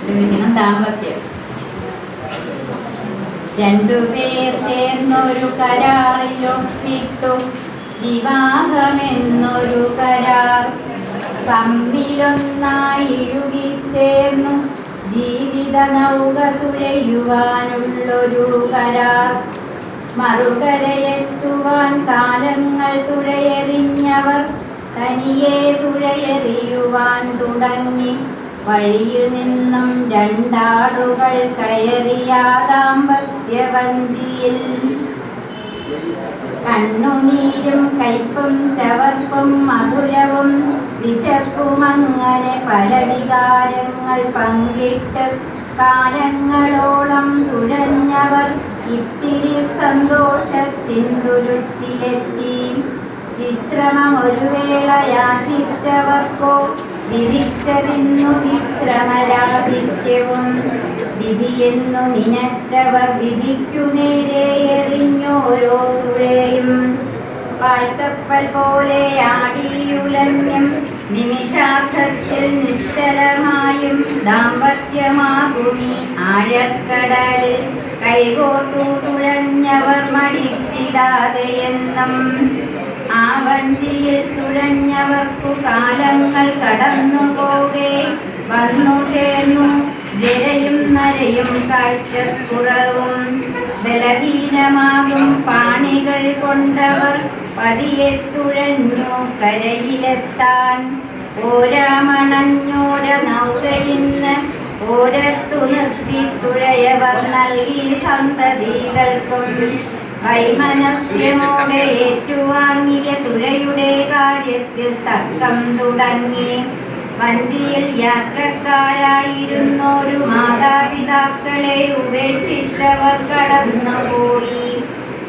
ദാമ്പത്യം. രണ്ടുപേർ ചേർന്നൊരു കരാറിലൊപ്പിട്ടു വിവാഹമെന്നൊരു കരാർ. തമ്മിലൊന്നായി ഇഴുകിച്ചേർന്നു ജീവിത നൗക തുഴയുവാനുള്ളൊരു കരാർ. മറുകരയെത്തുവാൻ കാലങ്ങൾ തുഴയെറിഞ്ഞവർ തനിയെ തുഴയെറിയുവാൻ തുടങ്ങി. വഴിയിൽ നിന്നും രണ്ടാളുകൾ കയറിയ ദാമ്പത്യവഞ്ചിയിൽ കണ്ണുനീരും കയ്പും ചവർപ്പും മധുരവും വിശപ്പുമങ്ങനെ പല വികാരങ്ങൾ പങ്കിട്ട് കാലങ്ങളോളം തുഴഞ്ഞവർ ഇത്തിരി സന്തോഷത്തിൻ തുരുത്തിലെത്തി. വിശ്രമം ഒരു വേള യാചിച്ചവർക്കോ വിധിച്ചതിന്നു വിശ്രമരാധിത്യവും. വിധിയെന്നു നിനച്ചവർ വിധിക്കു നേരെ എറിഞ്ഞോരോ തുഴയും. പായ്ക്കപ്പൽ പോലെ ആടിയുലഞ്ഞും നിമിഷാർത്ഥത്തിൽ നിശ്ചലമായും ദാമ്പത്യമാകുമി ആഴക്കടലിൽ കൈകോർത്തു തുഴഞ്ഞവർ മടിച്ചിടാതെയെന്നും. ആ വഞ്ചിയിൽ തുഴഞ്ഞവർക്കു കാലങ്ങൾ കടന്നുപോകെ വന്നു ചേർന്നു ജരയും നരയും കാഴ്ചക്കുറവും. ബലഹീനമാകും പാണികൾ കൊണ്ടവർ പതിയെ തുഴഞ്ഞു കരയിലെത്താൻ. ഓരാമണഞ്ഞോര നൗകയിന്ന് ഓരത്തു നിർത്തി തുഴയവർ നൽകി സന്തതികൾക്കും. വൈമനസ്യമോടെ ഏറ്റുവാങ്ങിയ തുഴയുടെ കാര്യത്തിൽ തർക്കം തുടങ്ങി. വഞ്ചിയിൽ യാത്രക്കാരായിരുന്നോരു മാതാപിതാക്കളെ ഉപേക്ഷിച്ചവർ കടന്നുപോയി.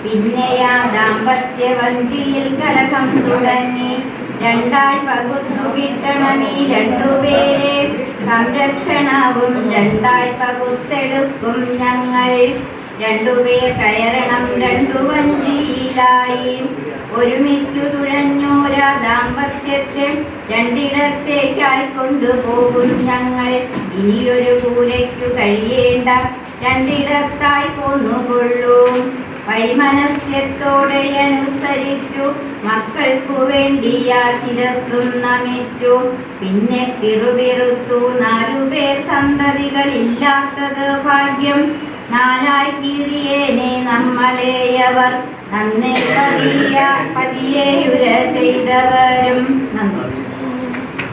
പിന്നെയാ ദാമ്പത്യ വഞ്ചിയിൽ കലഹം തുടങ്ങി. രണ്ടായി പകുത്തു കിട്ടണമീ രണ്ടുപേരെ, സംരക്ഷണവും രണ്ടായി പകുത്തെടുക്കും ഞങ്ങൾ. രണ്ടുപേർ കയറണം രണ്ടു വഞ്ചിയിലായി. ഒരുമിച്ചു തുഴഞ്ഞോരാ ദാമ്പത്യത്തെ രണ്ടിടത്തേക്കായി കൊണ്ടുപോകും ഞങ്ങൾ. ഇനിയൊരു കൂരയ്ക്കു കഴിയേണ്ട രണ്ടിടത്തായി പോന്നുകൊള്ളൂ. വൈമനസ്യത്തോടെ അനുസരിച്ചു മക്കൾക്കു വേണ്ടിയ ശിരസ്സും നമിച്ചു. പിന്നെ പിറുപിറുത്തു നാലുപേർ സന്തതികളില്ലാത്തത് ഭാഗ്യം. നാലായി കീറിയേനെ നമ്മളെയവർ നന്നേ പതിയെ ഉര ചെയ്തവരും. നന്ദി.